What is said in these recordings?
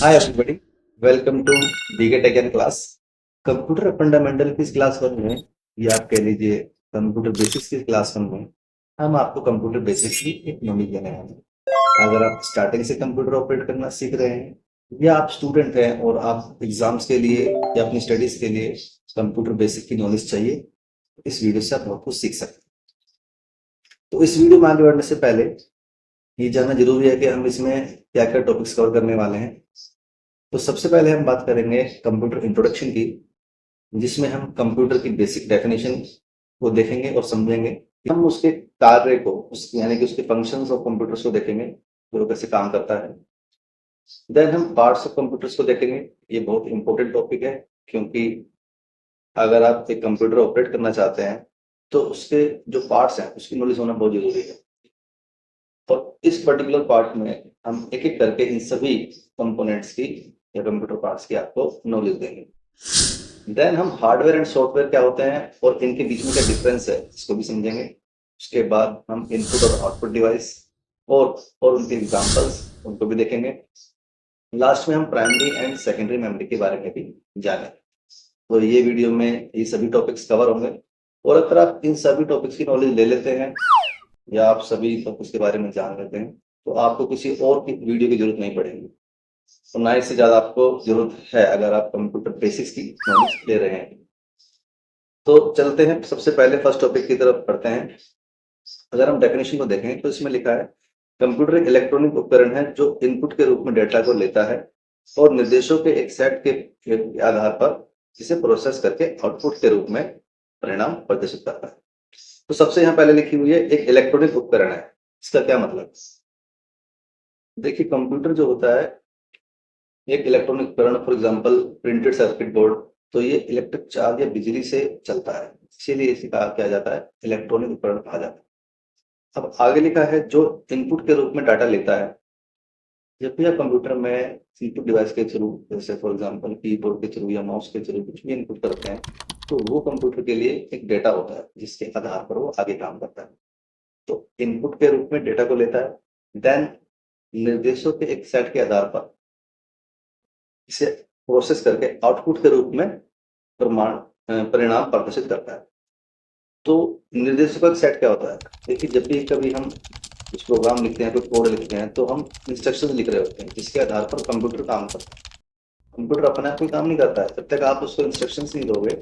Hi everybody, welcome to DK tech and class. Computer fundamental की इस class one में या आप कह लीजिए कंप्यूटर बेसिक्स की क्लास वन में हम आपको कंप्यूटर बेसिक्स की एक नॉलेज देने वाले हैं। अगर आप स्टार्टिंग से कंप्यूटर ऑपरेट करना सीख रहे हैं या आप स्टूडेंट हैं और आप एग्जाम्स के लिए या अपनी स्टडीज के लिए कंप्यूटर बेसिक की नॉलेज चाहिए, इस वीडियो से आप बहुत कुछ सीख सकते हैं। तो इस वीडियो में आगे बढ़ने से पहले ये जानना जरूरी है कि हम इसमें क्या क्या टॉपिक्स कवर करने वाले हैं। तो सबसे पहले हम बात करेंगे कंप्यूटर इंट्रोडक्शन की, जिसमें हम कंप्यूटर की बेसिक डेफिनेशन को देखेंगे और समझेंगे। हम उसके कार्य को यानी कि उसके फंक्शंस ऑफ कंप्यूटर्स को देखेंगे, कि वो कैसे काम करता है। देन हम पार्ट्स ऑफ कंप्यूटर्स को देखेंगे। ये बहुत इंपॉर्टेंट टॉपिक है, क्योंकि अगर आप एक कंप्यूटर ऑपरेट करना चाहते हैं तो उसके जो पार्ट्स हैं उसकी नॉलेज होना बहुत जरूरी है। और इस पर्टिकुलर पार्ट में हम एक एक करके इन सभी कंपोनेंट्स की या कंप्यूटर पार्ट्स की आपको नॉलेज देंगे। देन हम हार्डवेयर एंड सॉफ्टवेयर क्या होते हैं और इनके बीच में क्या डिफरेंस है इसको भी समझेंगे। उसके बाद हम इनपुट और आउटपुट डिवाइस और उनके एग्जांपल्स उनको भी देखेंगे। लास्ट में हम प्राइमरी एंड सेकेंडरी मेमोरी के बारे में भी जानेंगे। तो ये वीडियो में ये सभी टॉपिक्स कवर होंगे। और अगर आप इन सभी टॉपिक्स की नॉलेज ले लेते हैं या आप सभी टॉपिक्स के बारे में जान लेते हैं, तो आपको किसी और की वीडियो की जरूरत नहीं पड़ेगी। तो ना इससे ज्यादा आपको जरूरत है अगर आप कंप्यूटर बेसिक्स की नॉलेज ले रहे हैं। तो चलते हैं, सबसे पहले फर्स्ट टॉपिक की तरफ पढ़ते हैं। अगर हम डेफिनेशन को देखें तो इसमें लिखा है कंप्यूटर एक इलेक्ट्रॉनिक उपकरण है जो इनपुट के रूप में डेटा को लेता है और निर्देशों के एक सेट के आधार पर इसे प्रोसेस करके आउटपुट के रूप में परिणाम प्रदर्शित करता है। तो सबसे यहाँ पहले लिखी हुई है एक इलेक्ट्रॉनिक उपकरण है। इसका क्या मतलब? देखिए, कंप्यूटर जो होता है एक इलेक्ट्रॉनिक उपकरण, for example printed circuit board, तो ये इलेक्ट्रिक चार्ज या बिजली से चलता है, इसीलिए इसे कहा किया जाता है इलेक्ट्रॉनिक उपकरण कहा जाता है। अब आगे लिखा है जो इनपुट के रूप में डाटा लेता है। जब भी आप कंप्यूटर में इनपुट डिवाइस के थ्रू, जैसे फॉर एग्जांपल कीबोर्ड के थ्रू या माउस के थ्रू कुछ भी इनपुट करते हैं, तो वो कंप्यूटर के लिए एक डेटा होता है जिसके आधार पर वो आगे काम करता है। तो इनपुट के रूप में डेटा को लेता है, देन निर्देशों के एक सेट के आधार पर इसे प्रोसेस करके आउटपुट के रूप में परिणाम प्रदर्शित करता है। तो निर्देशों का सेट क्या होता है? देखिए, जब भी कभी हम कुछ प्रोग्राम लिखते हैं, कोई कोड लिखते हैं, तो हम इंस्ट्रक्शंस लिख रहे होते हैं जिसके आधार पर कंप्यूटर काम करता है। कंप्यूटर अपने आप कोई काम नहीं करता है जब तक आप उसको इंस्ट्रक्शंस नहीं दोगे।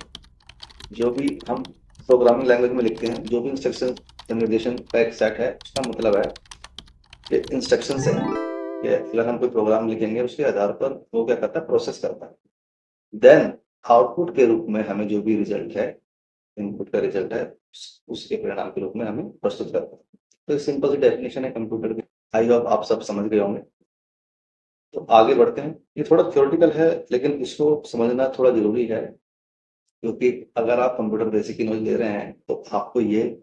जो भी हम प्रोग्रामिंग लैंग्वेज में लिखते हैं, जो भी इंस्ट्रक्शन निर्देशन का एक सेट है, उसका मतलब है कि इंस्ट्रक्शंस है कि अगर हम कोई प्रोग्राम लिखेंगे उसके आधार पर वो क्या करता है, प्रोसेस करता है। देन आउटपुट के रूप में हमें जो भी रिजल्ट है, इनपुट का रिजल्ट है, उसके परिणाम के रूप में हमें प्रस्तुत करता है। तो एक सिंपल सी डेफिनेशन है कंप्यूटर की। आई होप आप सब समझ गए होंगे। तो आगे बढ़ते हैं। ये थोड़ा थ्योरेटिकल है, लेकिन इसको समझना थोड़ा जरूरी है, क्योंकि अगर आप कंप्यूटर बेसिक की नॉलेज ले रहे हैं तो आपको ये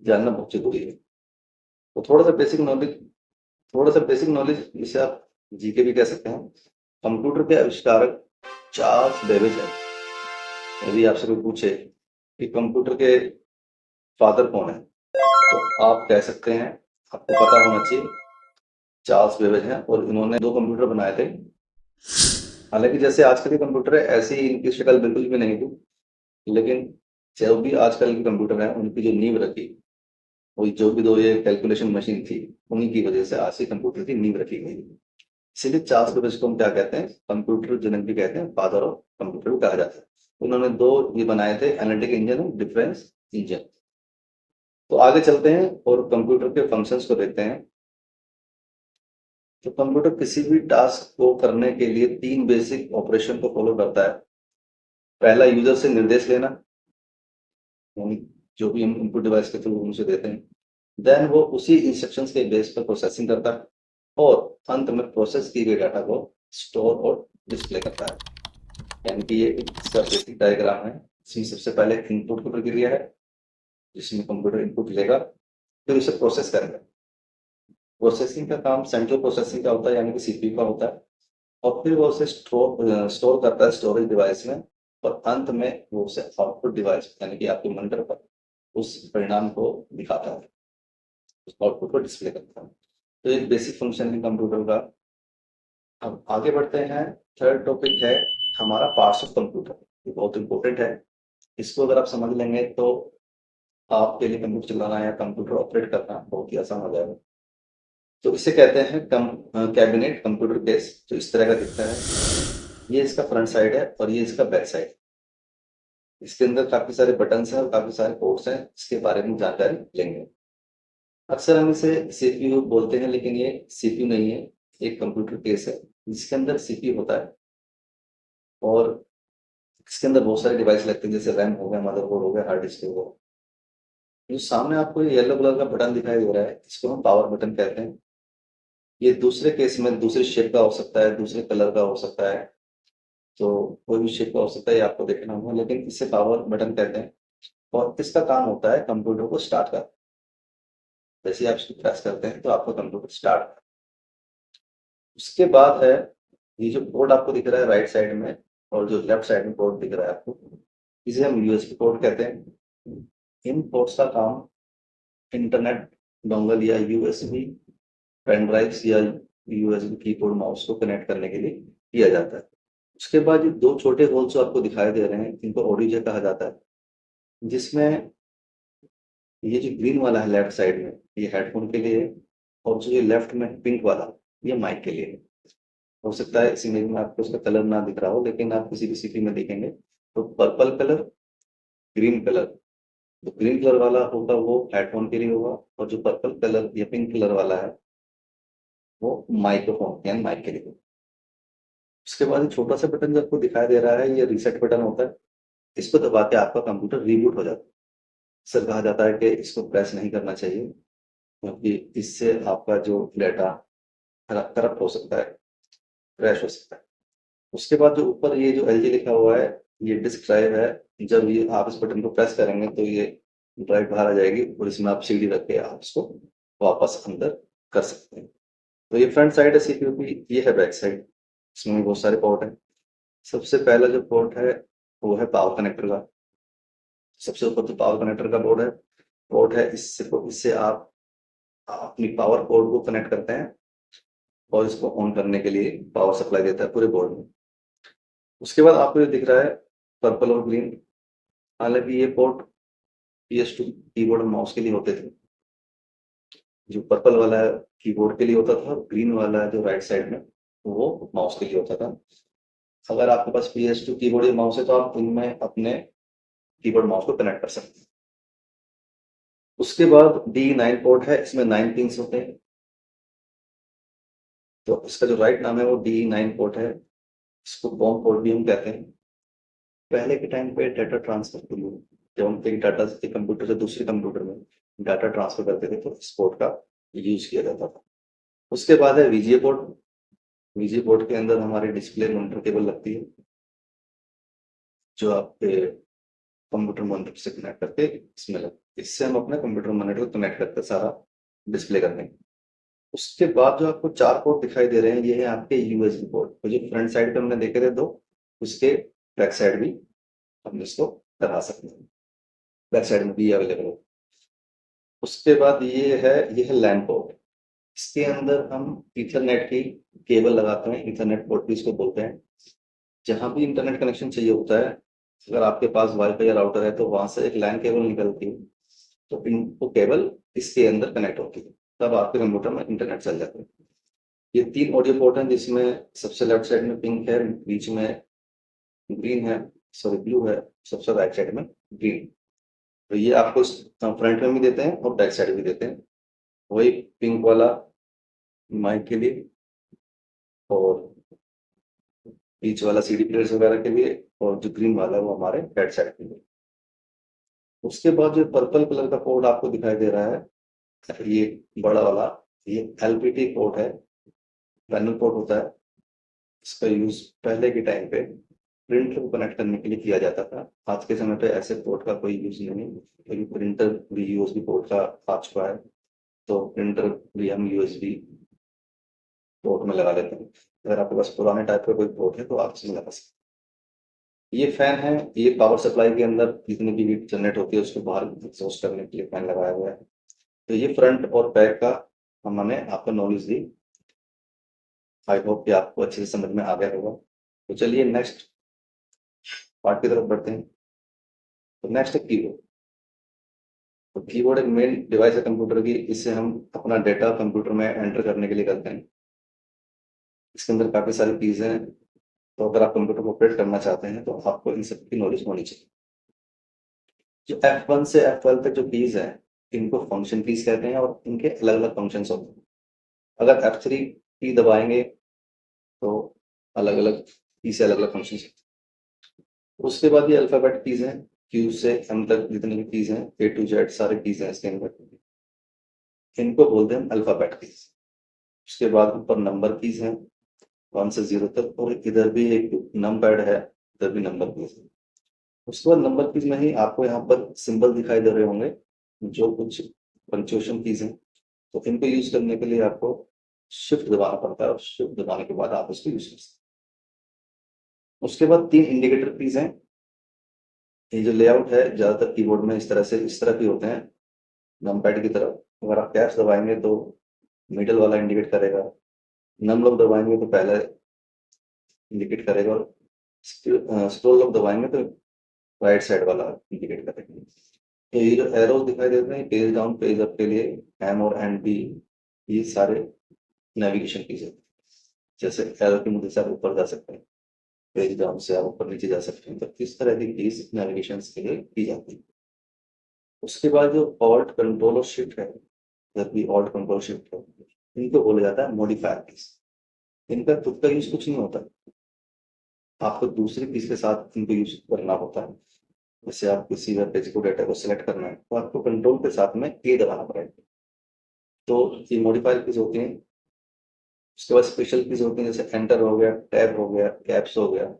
जानना बहुत जरूरी है। तो थोड़ा सा बेसिक नॉलेज जिसे आप जीके भी कह सकते हैं। कंप्यूटर के आविष्कारक चार्ल्स बेबेज है। यदि आपसे कोई पूछे कि कंप्यूटर के फादर कौन है, तो आप कह सकते हैं, आपको पता होना चाहिए, चार्ल्स बेबेज हैं। और इन्होंने दो कंप्यूटर बनाए थे। हालांकि जैसे आजकल के कंप्यूटर है ऐसी ही इनकी शक्ल बिल्कुल भी नहीं थी, लेकिन जो भी आजकल के कंप्यूटर हैं उनकी जो नींव रखी, वो जो भी दो ये कैलकुलेशन मशीन थी, उन्हीं की वजह से आज के कंप्यूटर की नींव रखी गई। इसीलिए चार्ल्स बेबेज को हम क्या कहते हैं, कंप्यूटर जनक भी कहते हैं, फादर ऑफ कंप्यूटर भी कहा जाता है। उन्होंने दो ये बनाए थे, एनालिटिक इंजन और डिफरेंस इंजन। तो आगे चलते हैं और कंप्यूटर के फंक्शंस को देखते हैं। तो कंप्यूटर किसी भी टास्क को करने के लिए तीन बेसिक ऑपरेशन को फॉलो करता है। पहला, यूजर से निर्देश लेना, यानी जो भी हम इनपुट डिवाइस के थ्रू उनसे देते हैं। देन वो उसी इंस्ट्रक्शंस के बेस पर प्रोसेसिंग करता है और अंत में प्रोसेस किए गए डाटा को स्टोर और डिस्प्ले करता है। यानी कि ये इसका बेसिक डायग्राम है। इसमें सबसे पहले इनपुट की प्रक्रिया है, जिसमें कंप्यूटर इनपुट लेगा, फिर उसे प्रोसेस करेगा। प्रोसेसिंग का काम सेंट्रल प्रोसेसिंग का होता है, यानी कि सीपीयू का होता है। और फिर वो उसे स्टोर करता है स्टोरेज डिवाइस में। और अंत में वो उसे आउटपुट डिवाइस यानी कि आपके मॉनिटर पर उस परिणाम को दिखाता है, उस आउटपुट को डिस्प्ले करता है। तो एक बेसिक फंक्शन है कंप्यूटर का। अब आगे बढ़ते हैं। थर्ड टॉपिक है हमारा पार्ट्स ऑफ कंप्यूटर। ये बहुत इंपॉर्टेंट है। इसको अगर आप समझ लेंगे तो आपके लिए कंप्यूटर चलाना या कंप्यूटर ऑपरेट करना बहुत ही आसान हो जाएगा। तो इसे कहते हैं कैबिनेट कंप्यूटर केस, जो इस तरह का दिखता है। ये इसका फ्रंट साइड है और ये इसका बैक साइड। इसके अंदर काफी सारे बटन्स हैं और काफी सारे पोर्ट्स हैं, इसके बारे में जानकारी लेंगे। अक्सर हम इसे सीपीयू बोलते हैं, लेकिन ये सीपीयू नहीं है। एक कंप्यूटर केस है जिसके अंदर सीपीयू होता है और इसके अंदर बहुत सारे डिवाइस लगते हैं, जैसे रैम हो गया, मदरबोर्ड हो गया, हार्ड डिस्क हो गया। जो सामने आपको ये येलो कलर का बटन दिखाई दे रहा है, इसको हम पावर बटन कहते हैं। ये दूसरे केस में दूसरे शेप का हो सकता है, दूसरे कलर का हो सकता है, तो कोई भी शेप का हो सकता है, ये आपको देखना होगा, लेकिन इसे पावर बटन कहते हैं। और इसका काम होता है कंप्यूटर को स्टार्ट करना। जैसे आप इसको प्रेस करते हैं तो आपका कंप्यूटर स्टार्ट। उसके बाद है ये जो पोर्ट आपको दिख रहा है राइट साइड में, और जो लेफ्ट साइड में पोर्ट दिख रहा है आपको, इसे हम यूएसबी पोर्ट कहते हैं। इन पोर्ट्स का काम इंटरनेट डोंगल या यूएसबी पेन ड्राइव्स या यूएसबी कीबोर्ड माउस को कनेक्ट करने के लिए किया जाता है। उसके बाद ये दो छोटे होल जो आपको दिखाई दे रहे हैं, इनको ऑडियो जैक कहा जाता है। जिसमें ये जो ग्रीन वाला है लेफ्ट साइड में, ये हेडफोन के लिए है, और जो ये लेफ्ट में पिंक वाला, ये माइक के लिए है। हो सकता है इस इमेज में आपको उसका कलर ना दिख रहा हो, लेकिन आप किसी भी सिटी में देखेंगे तो पर्पल कलर, ग्रीन कलर, तो ग्रीन कलर वाला होगा वो हेडफोन के लिए होगा, और जो पर्पल कलर या पिंक कलर वाला है वो माइक्रोफोन यानी माइक के लिए होगा। उसके बाद ये छोटा सा बटन जो आपको दिखाई दे रहा है, ये रीसेट बटन होता है। इसको दबा के आपका कंप्यूटर रीबूट हो जाता है। अक्सर कहा जाता है कि इसको प्रेस नहीं करना चाहिए, क्योंकि इससे आपका जो डाटा करप्ट हो सकता है, क्रैश हो सकता है। उसके बाद जो ऊपर ये जो एलजी लिखा हुआ है, ये डिस्क ड्राइव है। जब ये आप इस बटन को प्रेस करेंगे तो ये ड्राइव बाहर आ जाएगी और इसमें आप सीडी रख के आप इसको वापस अंदर कर सकते हैं। तो ये फ्रंट साइड है सीपीयू की, ये है बैक साइड। इसमें बहुत सारे पोर्ट हैं। सबसे पहला जो पोर्ट है वो है पावर कनेक्टर का। सबसे ऊपर जो पावर कनेक्टर का पोर्ट है, इससे आप अपनी पावर बोर्ड को कनेक्ट करते हैं और इसको ऑन करने के लिए पावर सप्लाई देता है पूरे बोर्ड में। उसके बाद आपको ये दिख रहा है पर्पल और ग्रीन। हालांकि ये पोर्ट PS2 कीबोर्ड और माउस के लिए होते थे। जो पर्पल वाला कीबोर्ड के लिए होता था, ग्रीन वाला जो राइट साइड में वो माउस के लिए होता था। अगर आपके पास PS2 कीबोर्ड या माउस है तो आप इनमें अपने कीबोर्ड माउस को कनेक्ट कर सकते हैं। उसके बाद D9 पोर्ट है, इसमें 9 पिंस होते हैं। तो इसका जो राइट नाम है वो D9 पोर्ट है। इसको बॉम पोर्ट भी हम कहते हैं। पहले के टाइम पे डाटा ट्रांसफर के लिए, जब हम एक डाटा से कंप्यूटर से दूसरे कंप्यूटर में डाटा ट्रांसफर करते थे, तो इस पोर्ट का यूज किया जाता था। उसके बाद है VGA पोर्ट। VGA पोर्ट के अंदर हमारी डिस्प्ले मॉनिटर केबल लगती है, जो आपके कंप्यूटर मॉनिटर से कनेक्ट करके इसमें लगती है। इससे हम अपने कंप्यूटर मॉनिटर को कनेक्ट करते सारा डिस्प्ले करने के। उसके बाद जो आपको चार पोर्ट दिखाई दे रहे हैं, ये है आपके यूएसबी पोर्ट। तो जो फ्रंट साइड पे हमने देखे थे दो, उसके बैक साइड भी हम इसको लगा सकते हैं। बैक साइड में भी अवेलेबल है। उसके बाद ये है लैन पोर्ट। इसके अंदर हम ईथरनेट की केबल लगाते हैं, ईथरनेट पोर्ट भी इसको बोलते हैं। जहां भी इंटरनेट कनेक्शन चाहिए होता है, अगर आपके पास वाईफाई या राउटर है तो वहां से एक लैन केबल निकलती है, तो वो केबल इसके अंदर कनेक्ट होती है, तब आपके कंप्यूटर में इंटरनेट चल जाता है। ये तीन ऑडियो पोर्ट हैं, जिसमें सबसे लेफ्ट साइड में पिंक है, बीच में ग्रीन है, सॉरी ब्लू है, सबसे राइट साइड में ग्रीन। तो ये आपको फ्रंट में भी देते हैं और बैक साइड भी देते हैं। वही पिंक वाला माइक के लिए, और बीच वाला सीडी प्लेयर्स वगैरह के लिए, और जो ग्रीन वाला है वो हमारे बैक साइड के लिए। उसके बाद जो पर्पल कलर का पोर्ट आपको दिखाई दे रहा है, ये बड़ा वाला, ये LPT पोर्ट है, पैनल पोर्ट होता है। इसका यूज पहले के टाइम पे प्रिंटर को कनेक्ट करने के लिए किया जाता था। आज के समय पे ऐसे पोर्ट का कोई यूज नहीं है, क्योंकि प्रिंटर भी यूएसबी पोर्ट का आ चुका है, तो प्रिंटर भी हम यूएसबी पोर्ट में लगा लेते हैं। अगर आपके पास पुराने टाइप का कोई पोर्ट है तो आप इसमें लगा सकते हैं। ये फैन है, ये पावर सप्लाई के अंदर जितनी भी हीट जनरेट होती है उसको बाहर एग्जॉस्ट करने के लिए फैन लगाया हुआ है। तो ये फ्रंट और बैक का हमने आपको नॉलेज दी। आई होप कि आपको अच्छे से समझ में आ गया होगा। तो चलिए नेक्स्ट पार्ट की तरफ बढ़ते हैं। तो नेक्स्ट है कीबोर्ड। तो कीबोर्ड एक मेन डिवाइस है कंप्यूटर की, इससे हम अपना डेटा कंप्यूटर में एंटर करने के लिए करते हैं। इसके अंदर काफी सारी कीज हैं, तो अगर आप कंप्यूटर को ऑपरेट करना चाहते हैं तो आपको इन सब की नॉलेज होनी चाहिए। जो F1 से F12 तक जो कीज है, इनको फंक्शन कीज कहते हैं और इनके अलग अलग फंक्शंस होते हैं। अगर F3 की दबाएंगे तो अलग अलग की से अलग अलग फंक्शन। उसके बाद ये अल्फाबेट कीज हैं, क्यू से एम तक जितनी भी कीज हैं, ए टू जेड सारे कीज हैं इसके अंदर, इनको बोलते हैं अल्फाबेट कीज। उसके बाद ऊपर नंबर कीज हैं 1 से 0 तक, और इधर भी एक नम पैड है, इधर भी नंबर कीज है। उसके बाद नंबर कीज में ही आपको यहाँ पर सिंबल दिखाई दे रहे होंगे जो कुछ पंक्चुएशन कीज हैं, तो इनको यूज करने के लिए आपको शिफ्ट दबाना पड़ता है, और शिफ्ट दबाने के बाद आप उसको यूज कर सकते हैं। उसके बाद 3 इंडिकेटर कीज हैं। ये जो लेआउट है ज्यादातर कीबोर्ड में इस तरह से इस तरह के होते हैं, नमपैड की तरफ। अगर आप कैप्स दबाएंगे तो मिडल वाला इंडिकेट करेगा, नम लोग दबाएंगे तो पहले इंडिकेट करेगा, और स्क्रॉल लोग दबाएंगे तो राइट साइड वाला इंडिकेट करेगा। तो ये जो एरोज दिखाई देते हैं पेज डाउन पेज अप के लिए, एम और एंड बी, ये सारे नेविगेशन कीज है। जैसे एरो की मदद से आप ऊपर जा सकते हैं, पेज डाउन से आप ऊपर नीचे जा सकते हैं, तो इस तरह की कीज नेविगेशन के लिए की जाती है। उसके बाद जो ऑल्ट कंट्रोल और शिफ्ट है, जब भी ऑल्ट कंट्रोल शिफ्ट है, इनको बोला जाता है मॉडिफायर कीज। इनका खुद का यूज कुछ नहीं होता, आपको दूसरी कीज के साथ इनको यूज करना होता है। जैसे आप किसी वेब पेज को डाटा को सिलेक्ट करना है तो आपको कंट्रोल के साथ में ए दबाना पड़ेगा। तो ये मॉडिफायर कीज होती हैं। उसके बाद स्पेशल कीज होती हैं, जैसे एंटर हो गया, टैब हो गया, कैप्स हो गया,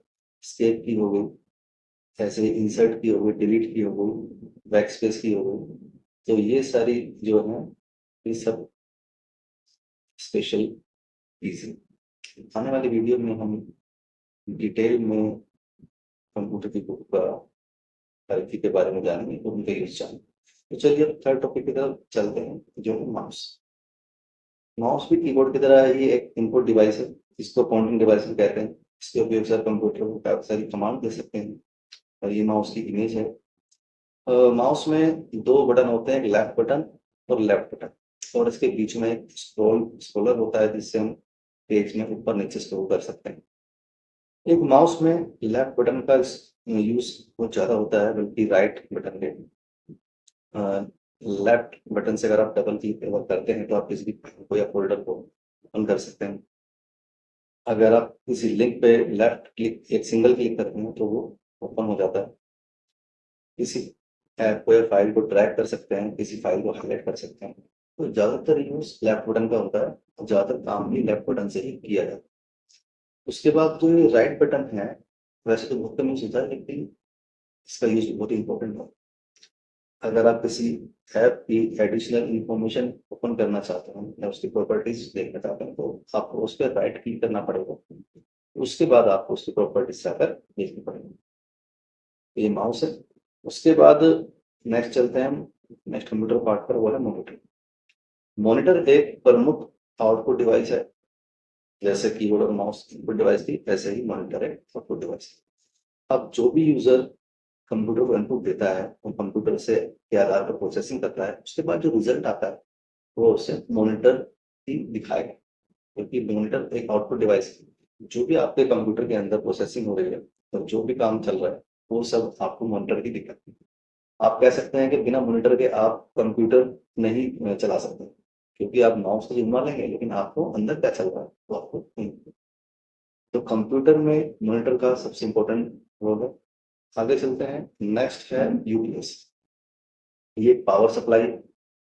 स्केप की हो गई, ऐसे इंसर्ट की हो गई, डिलीट की हो गई, बैक स्पेस की हो गई। तो ये सारी जो है, ये सब स्पेशल कीज है। आने वाली वीडियो में हम डिटेल में कंप्यूटर की बुक का तरक्की के बारे में जानेंगे और उनका यूज जानेंगे। तो चलिए अब थर्ड टॉपिक की तरफ चलते हैं, जो है माउस। माउस भी कीबोर्ड की तरह ही एक इनपुट डिवाइस है, इसको पॉइंटिंग डिवाइस भी कहते हैं। इसके उपयोग से कंप्यूटर को काफी सारी कमांड दे सकते हैं, और ये माउस की इमेज है। माउस में दो बटन होते हैं, एक लेफ्ट बटन और लेफ्ट बटन, और इसके बीच में एक स्क्रोलर होता है जिससे हम पेज में ऊपर नीचे स्क्रॉल कर सकते हैं। एक माउस में लेफ्ट बटन का यूज बहुत ज्यादा होता है, बल्कि राइट बटन के। लेफ्ट बटन से अगर आप डबल क्लिक करते हैं तो आप किसी भी फाइल को या फोल्डर को ओपन कर सकते हैं। अगर आप किसी लिंक पे लेफ्ट क्लिक एक सिंगल क्लिक करते हैं तो वो ओपन हो जाता है। किसी ऐप को या फाइल को ड्रैग कर सकते हैं, किसी फाइल को हाईलाइट कर सकते हैं। तो ज्यादातर यूज लेफ्ट बटन का होता है, और ज्यादातर काम भी लेफ्ट बटन से ही किया जाता है। उसके बाद जो ये राइट बटन है, वैसे तो बहुत कम यूज होता है, लेकिन इसका यूज बहुत इंपॉर्टेंट है। अगर आप किसी ऐप की एडिशनल इंफॉर्मेशन ओपन करना चाहते हैं या उसकी प्रॉपर्टीज देखना चाहते हैं तो आपको उस पर राइट क्लिक करना पड़ेगा। उसके बाद आपको उसकी प्रॉपर्टीज जाकर देखनी पड़ेगी। ये माउस है। उसके बाद नेक्स्ट चलते हैं हम नेक्स्ट कंप्यूटर पार्ट पर, वो है मॉनिटर। मॉनिटर एक प्रमुख आउटपुट डिवाइस है। जैसे कीबोर्ड और माउस इनपुट डिवाइस थी, वैसे ही मॉनिटर एक आउटपुट डिवाइस है। अब जो भी यूजर कंप्यूटर को इनपुट देता है, वो कंप्यूटर से के आधार पर प्रोसेसिंग करता है, उसके बाद जो रिजल्ट आता है वो उसे मॉनिटर ही दिखाएगा, क्योंकि मॉनिटर एक आउटपुट डिवाइस है। जो भी आपके कंप्यूटर के अंदर प्रोसेसिंग हो रही है और जो भी काम चल रहा है, वो सब आपको मॉनिटर ही दिखाती है। आप कह सकते हैं कि बिना मॉनिटर के आप कंप्यूटर नहीं चला सकते, क्योंकि आप माउस से घुमा लेंगे लेकिन आपको अंदर क्या चल रहा है वो आपको नहीं पता। तो कंप्यूटर में मॉनिटर का सबसे इम्पोर्टेंट रोल है। आगे चलते हैं, नेक्स्ट है यूपीएस। ये पावर सप्लाई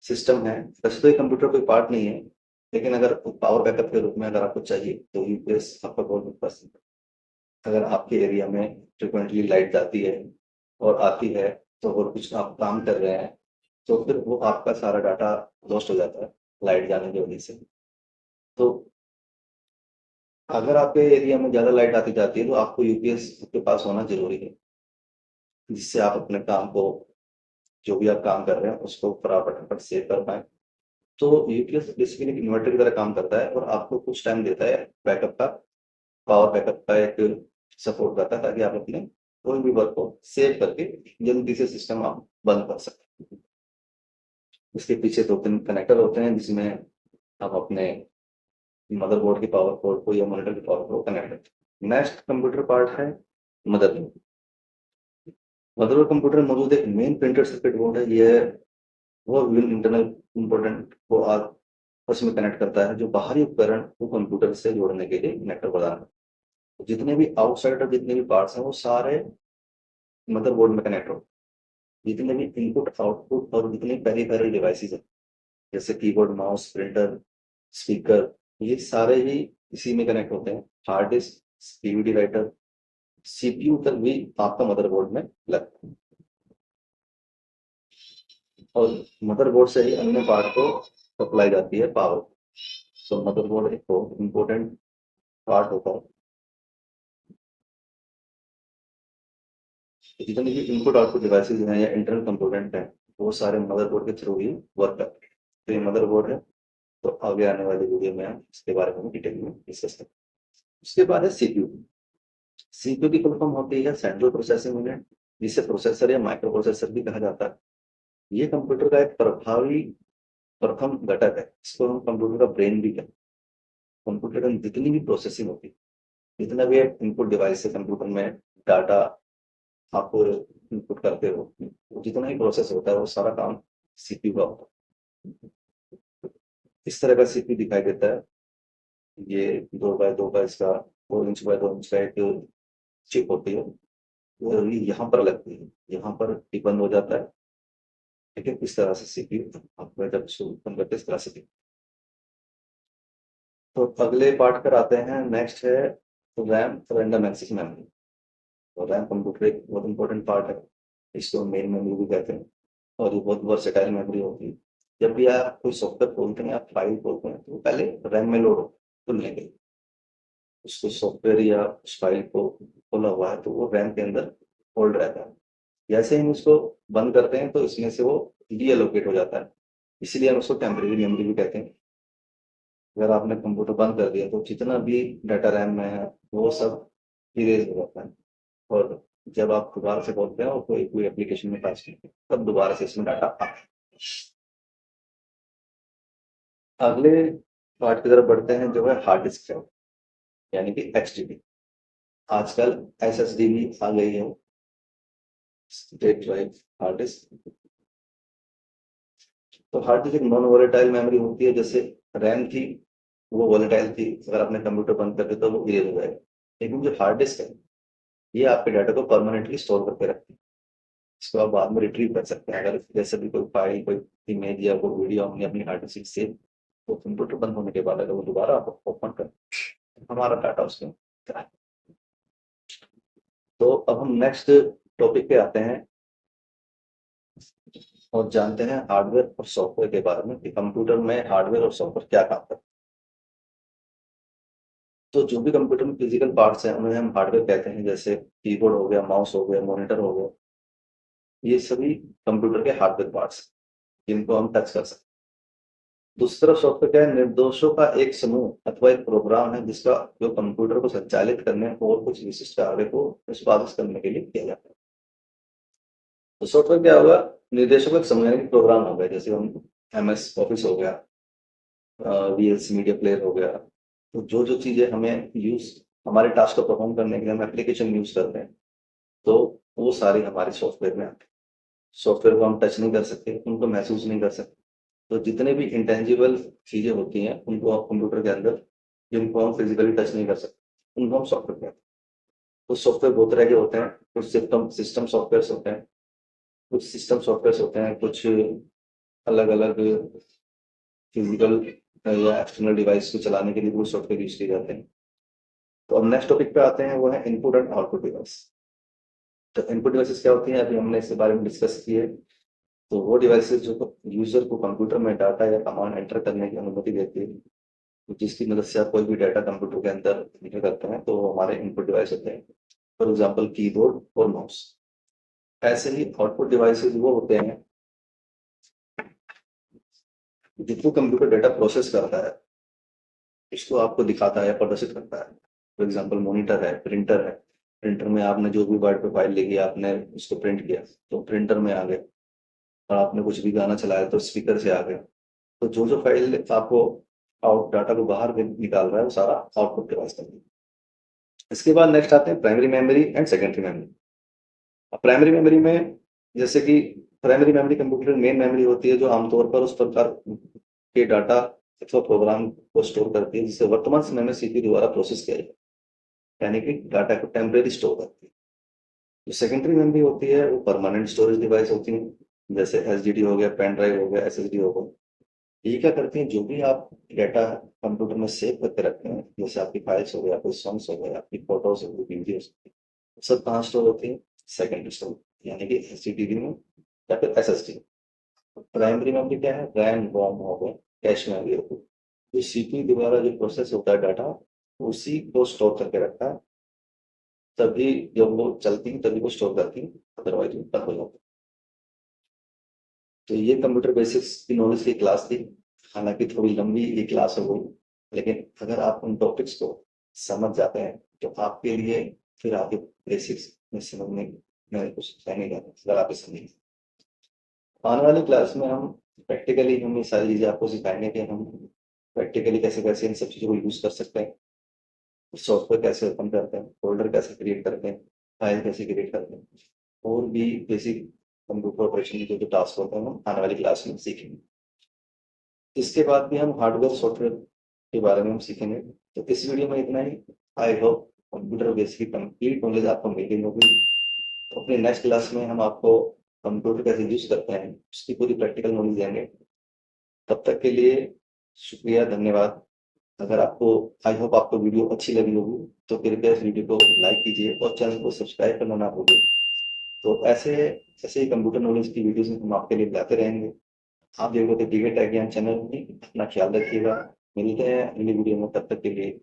सिस्टम है। वैसे तो ये कंप्यूटर कोई पार्ट नहीं है, लेकिन अगर पावर बैकअप के रूप में अगर आपको चाहिए तो यूपीएस आपका बहुत पसंद है। अगर आपके एरिया में फ्रिक्वेंटली लाइट जाती है और आती है, तो और कुछ आप काम कर रहे हैं, तो फिर वो आपका सारा डाटा लॉस्ट हो जाता है लाइट जाने की वजह से। तो अगर आपके एरिया में ज्यादा लाइट आती जाती है तो आपको यूपीएस आपके पास होना जरूरी है, जिससे आप अपने काम को, जो भी आप काम कर रहे हैं उसको बराबर पर सेव कर पाए। तो यूपीएस बेसिकली एक इन्वर्टर की तरह काम करता है और आपको कुछ टाइम देता है बैकअप का, पावर बैकअप का एक सपोर्ट करता है, ताकि आप अपने कोई भी वर्क को सेव करके जल्दी से सिस्टम आप बंद कर सकते हैं। इसके पीछे 2-3 कनेक्टर होते हैं जिसमें आप अपने मदरबोर्ड की पावर पोर्ट को या मॉनिटर की पावर को कनेक्ट करते हैं। नेक्स्ट कंप्यूटर पार्ट है मदरबोर्ड। मदरबोर्ड कंप्यूटर में मौजूद एक मेन प्रिंटेड सर्किट बोर्ड है। ये वो विभिन्न इंटरनल कंपोनेंट को आपस में कनेक्ट करता है, जो बाहरी उपकरण को कंप्यूटर से जोड़ने के लिए कनेक्टर प्रदान करता है। जितने भी आउटसाइडर जितने भी पार्ट्स हैं वो सारे मदरबोर्ड में कनेक्ट होते हैं। जितने भी इनपुट आउटपुट और जितने पेरिफेरल डिवाइसेस हैं, जैसे कीबोर्ड माउस प्रिंटर स्पीकर, ये सारे ही इसी में कनेक्ट होते हैं। Hard disk DVD writer CPU तक भी आपका मदरबोर्ड में लगता है और मदरबोर्ड से ही अन्य पार्ट को सप्लाई जाती है पावर। तो मदरबोर्ड एक बहुत इंपॉर्टेंट पार्ट होता है। जितने भी इनपुट आउटपुट डिवाइसेज हैं या इंटरनल कंपोनेंट हैं, वो सारे मदरबोर्ड के थ्रू ही वर्क करते हैं। तो ये मदरबोर्ड है। तो आगे आने वाली वीडियो में हम इसके बारे में डिटेल में डिस्कस करेंगे। उसके बाद है सीपीयू। सीपीयू की फुल फॉर्म होती है सेंट्रल प्रोसेसिंग यूनिट, जिसे प्रोसेसर या माइक्रो प्रोसेसर भी कहा जाता है। ये कंप्यूटर का एक प्रभावी प्रथम घटक है। इसको हम कंप्यूटर का ब्रेन भी कहते हैं। कंप्यूटर में जितनी भी प्रोसेसिंग होती है, जितना भी इनपुट डिवाइस है कंप्यूटर में, डाटा आप इनपुट करते हो, जितना ही प्रोसेस होता है वो सारा काम सीपीयू का होता है। इस तरह का सीपीयू दिखाई देता है। ये 2x2 का इसका 2 इंच बाय 2 इंच का एक चिप होती है। वो ये यहाँ पर लगती है, यहाँ पर ही बंद हो जाता है। ठीक है, इस तरह से सीपीयू आपको जब इसको ओपन करते हैं इस तरह से दिखता है। तो अगले पार्ट पर आते हैं। नेक्स्ट है रैम, रैंडम एक्सेस मेमोरी। तो रैम कंप्यूटर एक बहुत इंपॉर्टेंट पार्ट है। इसको मेन मेमोरी भी कहते हैं और ये बहुत वर्सेटाइल मेमोरी होती है। जब भी आप कोई सॉफ्टवेयर खोलते हैं, आप फाइल खोलते हैं, तो पहले रैम में लोड खुलने के लिए उसको सॉफ्टवेयर या उस फाइल को खोला हुआ है तो वो रैम के अंदर होल्ड रहता है। जैसे ही हम उसको बंद करते हैं तो इसमें से वो डीएलोकेट हो जाता है। इसलिए हम उसको टेम्परेरी मेमोरी भी कहते हैं। अगर आपने कंप्यूटर बंद कर दिया तो जितना भी डाटा रैम में है वो सब इरेज हो जाता है और जब आप दोबारा से खोलते हैं और कोई कोई एप्लीकेशन में पास करते हैं तब दोबारा से इसमें डाटा आता है। अगले पार्ट की तरफ बढ़ते हैं, जो है हार्ड डिस्क है, यानी कि एचडीडी। आजकल एसएसडी भी आ गई है, स्टेट ड्राइव हार्ड डिस्क। तो हार्ड डिस्क एक नॉन वोलेटाइल मेमोरी होती है। जैसे रैम थी, वो वोलेटाइल थी, अगर आपने कंप्यूटर बंद कर दिया तो वो इरेज हो जाएगा। लेकिन जो हार्ड डिस्क है, ये आपके डाटा को परमानेंटली स्टोर करके रखती है। इसको आप बाद में रिट्रीव कर सकते हैं। अगर जैसे भी कोई फाइल, कोई इमेज या कोई वीडियो हमने अपनी हार्ड डिस्क से, तो कंप्यूटर बंद होने के बाद अगर वो दोबारा आप ओपन कर, हमारा डाटा उसमें है। तो अब हम नेक्स्ट टॉपिक पे आते हैं और जानते हैं हार्डवेयर और सॉफ्टवेयर के बारे में कि कंप्यूटर में हार्डवेयर और सॉफ्टवेयर क्या काम करते हैं। तो जो भी कंप्यूटर में फिजिकल पार्ट्स हैं उन्हें हम हार्डवेयर कहते हैं। जैसे कीबोर्ड हो गया, माउस हो गया, मॉनिटर हो गया, ये सभी कंप्यूटर के हार्डवेयर पार्ट्स हैं जिनको हम टच कर सकते हैं। दूसरी तरफ सॉफ्टवेयर क्या है? निर्देशों का एक समूह अथवा एक प्रोग्राम है जिसका जो कंप्यूटर को संचालित करने और कुछ विशिष्ट कार्य को निष्पादित करने के लिए किया जाता है। तो सॉफ्टवेयर क्या होगा? निर्देशों का एक समूह यानी प्रोग्राम हो गया। जैसे हम एमएस ऑफिस हो गया, वीएलसी मीडिया प्लेयर हो गया। तो जो जो चीजें हमें यूज, हमारे टास्क को परफॉर्म करने के लिए हम एप्लीकेशन यूज करते हैं, तो वो सारी हमारे सॉफ्टवेयर में आते हैं। सॉफ्टवेयर को हम टच नहीं कर सकते, उनको महसूस नहीं कर सकते। तो जितने भी इंटेंजिबल चीजें होती हैं उनको आप कंप्यूटर के अंदर, जिनको हम फिजिकली टच नहीं कर सकते, उनको हम सॉफ्टवेयर कहते हैं। तो सॉफ्टवेयर दो तरह के होते हैं। कुछ सिस्टम सिस्टम सॉफ्टवेयर होते हैं, कुछ सिस्टम सॉफ्टवेयर होते हैं, कुछ अलग अलग फिजिकल या एक्सटर्नल डिवाइस को चलाने के लिए वो सॉफ्टवेयर यूज किए जाते हैं। तो अब नेक्स्ट टॉपिक पे आते हैं, वो है इनपुट एंड आउटपुट डिवाइस। तो इनपुट डिवाइसेस क्या होती हैं, अभी हमने इसके बारे में डिस्कस किए। तो वो डिवाइसेस जो यूजर को कंप्यूटर में डाटा या कमांड एंटर करने की अनुमति देती है, तो जिसकी मदद से आप कोई भी डाटा कंप्यूटर के अंदर एंटर करते हैं, तो वो हमारे इनपुट डिवाइस होते हैं। फॉर एग्जाम्पल कीबोर्ड और माउस। ऐसे ही आउटपुट डिवाइसेस वो होते हैं जितना कंप्यूटर डेटा प्रोसेस करता है इसको आपको दिखाता है या प्रदर्शित करता है। फॉर एग्जाम्पल मोनीटर है, प्रिंटर है। प्रिंटर में आपने जो भी वर्ड पे फाइल लिखी आपने उसको प्रिंट किया तो प्रिंटर में आ गया, और आपने कुछ भी गाना चलाया तो स्पीकर से आ गया। तो जो जो फाइल आपको आउट डाटा को बाहर निकाल रहा है वो सारा आउटपुट डिवाइस कर दिया। इसके बाद नेक्स्ट आते हैं primary memory and secondary memory. अब प्राइमरी मेमोरी में जैसे कि primary memory computer main memory होती है जो आमतौर पर उस प्रकार के डाटा अथवा प्रोग्राम को स्टोर करती है जिसे वर्तमान समय में सीपीयू द्वारा प्रोसेस किया जाए, यानी कि डाटा को टेम्परेरी स्टोर करती है। जो सेकेंडरी मेमोरी होती है वो परमानेंट स्टोरेज डिवाइस होती है, जैसे एसडीडी हो गया, पेन ड्राइव हो गया, एसएसडी हो गया। ये क्या करती हैं, जो भी आप डाटा कंप्यूटर में सेव करके रखते हैं, जैसे आपकी फाइल्स हो गया, आपके सॉन्ग्स हो गए, आपकी फोटोज हो गई, वीडियोस, सब कहाँ स्टोर होती है? सेकेंडरी स्टोर, यानी कि एसडीडी में या फिर एसएसडी। प्राइमरी मेमोरी क्या है? रैम रोम हो गए, कैश मेमोरी हो गई। जो सीपीयू द्वारा जो प्रोसेस होता है डाटा, उसी को स्टोर करके रखता है, तभी जब वो चलती है तभी वो स्टोर करती है, अदरवाइज वो बंद हो जाती है। तो ये कंप्यूटर बेसिक्स की नॉलेज की क्लास थी। हालांकि थोड़ी लंबी ये क्लास हो गई, लेकिन अगर आप उन टॉपिक्स को समझ जाते हैं तो आपके लिए फिर आगे बेसिक्स में समझने में कुछ कहने का अगर आप समझेंगे। आने वाली क्लास में हम प्रैक्टिकली हम ये सारी चीज़ें आपको सिखाएंगे कि हम प्रैक्टिकली कैसे कैसे इन सब चीज़ों को यूज़ कर सकते हैं, सॉफ्टवेयर कैसे ओपन करते हैं, फोल्डर कैसे क्रिएट करते हैं, फाइल कैसे क्रिएट करते हैं, और भी बेसिक कंप्यूटर ऑपरेशन के जो टास्क होते हैं हम आने वाली क्लास में सीखेंगे। इसके बाद भी हम हार्डवेयर सॉफ्टवेयर के बारे में हम सीखेंगे। तो इस वीडियो में इतना ही। I hope computer basic complete knowledge आपको मिल गई होगी। तो अपने नेक्स्ट क्लास में हम आपको कंप्यूटर कैसे यूज करते हैं उसकी पूरी प्रैक्टिकल नॉलेज देंगे। तब तक के लिए शुक्रिया, धन्यवाद। अगर आपको आई होप आपको वीडियो अच्छी लगी होगी तो कृपया इस वीडियो को लाइक कीजिए और चैनल को सब्सक्राइब करना ना भूलिए। तो ऐसे ऐसे ही कंप्यूटर नॉलेज की वीडियोस हम आपके लिए लाते रहेंगे। आप देखो तो डीगे टेक ज्ञान चैनल में अपना ख्याल रखिएगा। मिलते हैं अगली वीडियो में, तब तक के लिए